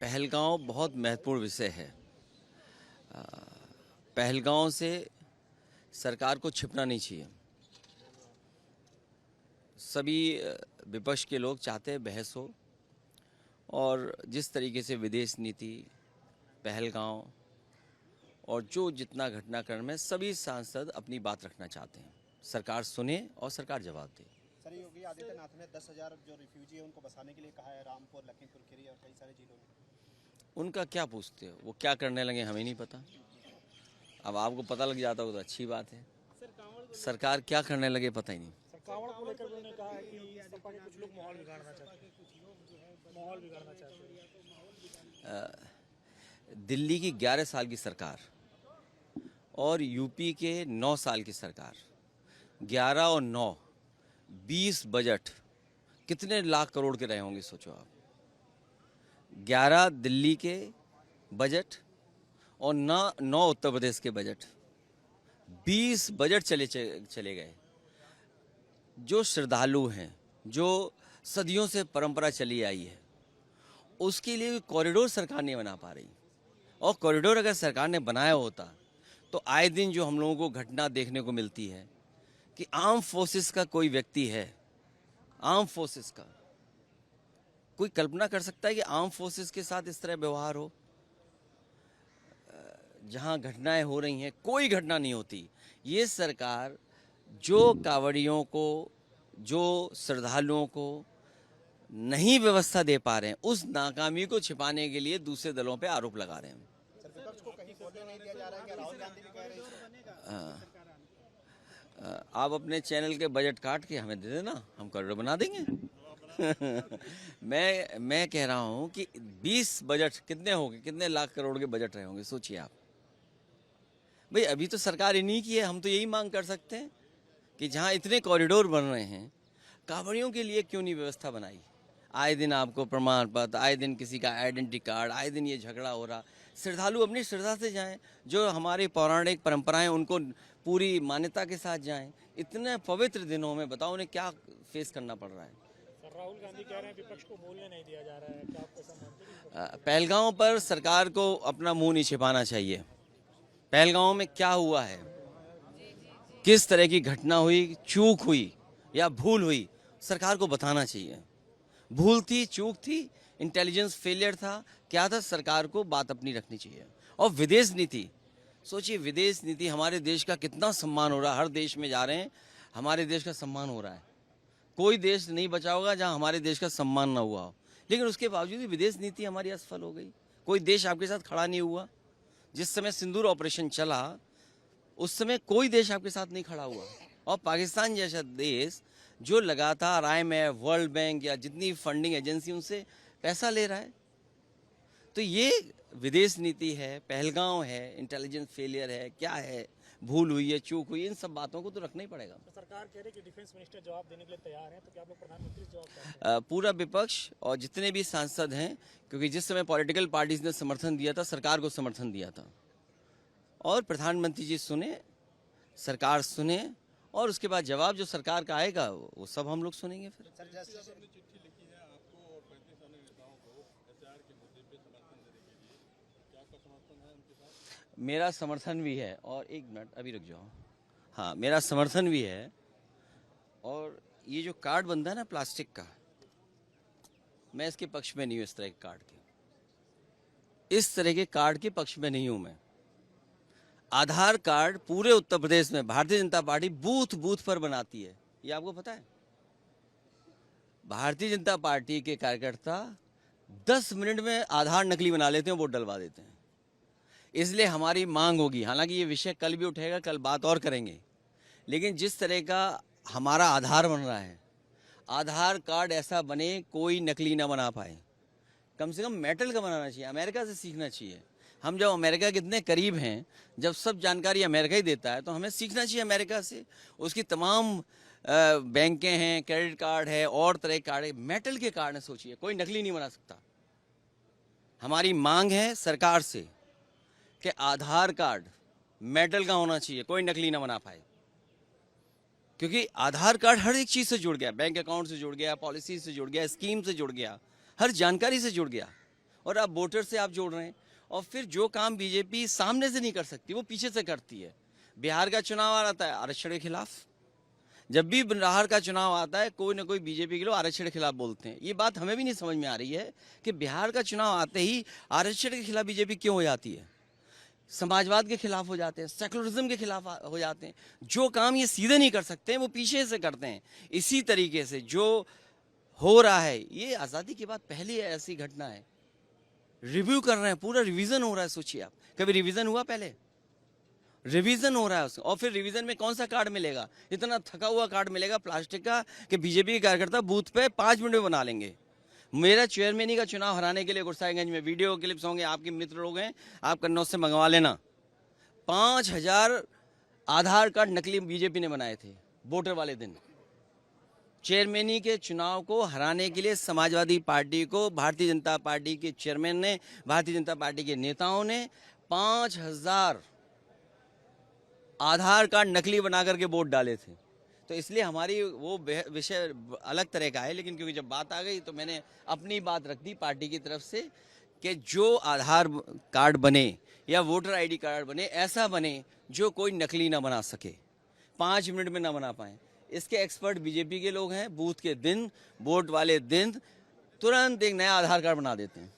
पहलगांव बहुत महत्वपूर्ण विषय है। अ, पहलगांव से सरकार को छिपना नहीं चाहिए। सभी विपक्ष के लोग चाहते हैं बहस हो, और जिस तरीके से विदेश नीति, पहलगांव और जो जितना घटनाक्रम है, सभी सांसद अपनी बात रखना चाहते हैं। सरकार सुने और सरकार जवाब दे। सर, योगी आदित्यनाथ ने 10,000 जो रिफ्यूजी है उनको बसाने के लिए कहा है, रामपुर, लखीमपुर खीरी और कई सारे जिलों में। उनका क्या पूछते हो, वो क्या करने लगे हमें नहीं पता। अब आपको पता लग जाता हो तो अच्छी बात है। सरकार क्या करने लगे पता ही नहीं। कांवड़ को लेकर उन्होंने कहा है कि सपा के कुछ लोग माहौल बिगाड़ना चाहते हैं। दिल्ली की 11 साल की सरकार और यूपी के 9 साल की सरकार, 11 और 9, 20 बजट कितने लाख करोड़ के रहे होंगे सोचो आप। 11 दिल्ली के बजट और 9 उत्तर प्रदेश के बजट, 20 बजट चले गए। जो श्रद्धालु हैं, जो सदियों से परंपरा चली आई है, उसके लिए कॉरिडोर सरकार नहीं बना पा रही। और कॉरिडोर अगर सरकार ने बनाया होता तो आए दिन जो हम लोगों को घटना देखने को मिलती है कि आर्म फोर्सेस का कोई व्यक्ति है, आर्म फोर्सेस का कोई कल्पना कर सकता है कि आर्म फोर्सेस के साथ इस तरह व्यवहार हो। जहां घटनाएं हो रही हैं, कोई घटना नहीं होती। ये सरकार जो कांवड़ियों को, जो श्रद्धालुओं को नहीं व्यवस्था दे पा रहे हैं, उस नाकामी को छिपाने के लिए दूसरे दलों पे आरोप लगा रहे हैं। सर, विपक्ष को कहीं बोलने नहीं दिया जा रहा है, क्या राहुल गांधी भी कह रहे हैं? आप अपने चैनल के बजट काट के हमें दे देना, हम करोड़ बना देंगे। मैं कह रहा हूं कि 20 बजट कितने होंगे, कितने लाख करोड़ के बजट रहे होंगे सोचिए आप। भाई अभी तो सरकार इन्हीं की है, हम तो यही मांग कर सकते हैं कि जहां इतने कॉरिडोर बन रहे हैं, कांवड़ियों के लिए क्यों नहीं व्यवस्था बनाई। आए दिन आपको प्रमाण पत्र, आए दिन किसी का आइडेंटिटी कार्ड, आए दिन ये झगड़ा हो रहा। श्रद्धालु अपनी श्रद्धा से जाएं, जो हमारी पौराणिक परंपराएं उनको पूरी मान्यता के साथ जाएं। इतने पवित्र दिनों में बताओ उन्हें क्या फेस करना पड़ रहा है। सर, राहुल गांधी कह रहे हैं विपक्ष को बोलने नहीं दिया जा रहा है, क्या आप ऐसा मानते हैं? पहलगांव पर सरकार को अपना मुंह नहीं छिपाना चाहिए। पहलगांव में क्या हुआ है, किस तरह की घटना हुई, चूक हुई या भूल हुई, सरकार को बताना चाहिए। भूल थी, चूक थी, इंटेलिजेंस फेलियर था, क्या था, सरकार को बात अपनी रखनी चाहिए। और विदेश नीति, सोचिए विदेश नीति, हमारे देश का कितना सम्मान हो रहा है। हर देश में जा रहे हैं, हमारे देश का सम्मान हो रहा है। कोई देश नहीं बचा होगा जहां हमारे देश का सम्मान ना हुआ हो, लेकिन उसके बावजूद भी विदेश नीति हमारी असफल हो गई। कोई देश आपके साथ खड़ा नहीं हुआ। जिस समय सिंदूर ऑपरेशन चला, उस समय कोई देश आपके साथ नहीं खड़ा हुआ। और पाकिस्तान जैसा देश जो लगातार IMF, वर्ल्ड बैंक या जितनी फंडिंग एजेंसी उनसे पैसा ले रहा है। तो ये विदेश नीति है, पहलगांव है, इंटेलिजेंस फेलियर है, क्या है, भूल हुई है, चूक हुई, इन सब बातों को तो रखना ही पड़ेगा। तो सरकार कह रही है कि डिफेंस मिनिस्टर जवाब देने के लिए तैयार है, तो क्या आप लोग प्रधानमंत्री से जवाब चाहते हैं? पूरा विपक्ष और जितने भी सांसद हैं, क्योंकि जिस समय पॉलिटिकल पार्टीज ने समर्थन दिया था, सरकार को समर्थन दिया था, और प्रधानमंत्री जी सुने, सरकार सुने, और उसके बाद जवाब जो सरकार का आएगा वो सब हम लोग सुनेंगे। फिर सर, जैसे मेरा समर्थन भी है, और एक मिनट अभी रुक जाओ। हाँ, मेरा समर्थन भी है। और ये जो कार्ड बनता है ना प्लास्टिक का, मैं इसके पक्ष में नहीं हूँ। इस तरह के कार्ड के, इस तरह के कार्ड के पक्ष में नहीं हूँ मैं। आधार कार्ड पूरे उत्तर प्रदेश में Bharatiya Janata party booth booth पर बनाती है, ये आपको पता है। भारतीय जनता पार्टी के कार्यकर्ता 10 मिनट में आधार नकली बना लेते हैं, वोट डलवा देते हैं। इसलिए हमारी मांग होगी, हालांकि ये विषय कल भी उठेगा, कल बात और करेंगे, लेकिन जिस तरह का हमारा आधार बन रहा है, आधार कार्ड ऐसा बने कोई नकली ना बना पाए। कम से कम मेटल का बनाना चाहिए, अमेरिका से सीखना चाहिए। हम जब अमेरिका के इतने करीब हैं, जब सब जानकारी अमेरिका ही देता है, तो हमें सीखना चाहिए अमेरिका से। उसकी तमाम बैंकें हैं, क्रेडिट कार्ड है, और तरह के कार्ड है, मेटल के कार्ड है। सोचिए कोई नकली नहीं बना सकता। हमारी मांग है सरकार से कि आधार कार्ड मेटल का होना चाहिए, कोई नकली ना बना पाए। क्योंकि आधार कार्ड हर एक चीज से जुड़ गया, बैंक अकाउंट से जुड़ गया, पॉलिसी से जुड़ गया, स्कीम से जुड़ गया, हर जानकारी से जुड़ गया। और अब वोटर से आप जोड़ रहे हैं। और फिर जो काम बीजेपी सामने से नहीं कर सकती वो पीछे से करती है। बिहार का चुनाव आ रहा है आरक्षण के खिलाफ, जब भी बिहार का चुनाव आता है कोई ना कोई बीजेपी के लोग आरक्षण के खिलाफ बोलते हैं। ये बात हमें भी नहीं समझ में आ रही है कि बिहार का चुनाव आते ही आरक्षण के खिलाफ बीजेपी क्यों हो जाती है, समाजवाद के खिलाफ हो जाते हैं, सेकुलरिज्म के खिलाफ हो जाते हैं। जो काम ये सीधे नहीं कर सकते हैं वो पीछे से करते हैं। इसी तरीके से जो हो रहा है, ये आज़ादी के बाद पहली ऐसी घटना है। रिव्यू कर रहे हैं, पूरा रिवीजन हो रहा है। सोचिए आप, कभी रिवीजन हुआ पहले? रिवीजन हो रहा है उसका। और फिर रिवीजन में कौन सा कार्ड मिलेगा? इतना थका हुआ कार्ड मिलेगा प्लास्टिक का कि बीजेपी के कार्यकर्ता बूथ पे 5 मिनट में बना लेंगे। मेरा चेयरमैनी का चुनाव हराने के लिए गुरसाईगंज में वीडियो क्लिप्स होंगे, आपके मित्र लोग हैं, आप कन्नौज से मंगवा लेना। 5000 आधार कार्ड नकली बीजेपी ने बनाए थे वोटर वाले दिन। चेयरमैनी के चुनाव को हराने के लिए समाजवादी पार्टी को भारतीय जनता पार्टी के चेयरमैन ने, भारतीय जनता पार्टी के नेताओं ने 5000 आधार कार्ड नकली बना करके वोट डाले थे। तो इसलिए हमारी वो विषय अलग तरह का है, लेकिन क्योंकि जब बात आ गई तो मैंने अपनी बात रख दी पार्टी की तरफ से कि जो आधार कार्ड बने या वोटर आईडी कार्ड बने, ऐसा बने जो कोई नकली ना बना सके, 5 मिनट में ना बना पाए। इसके एक्सपर्ट बीजेपी के लोग हैं। बूथ के दिन, वोट वाले दिन तुरंत एक नया आधार कार्ड बना देते हैं।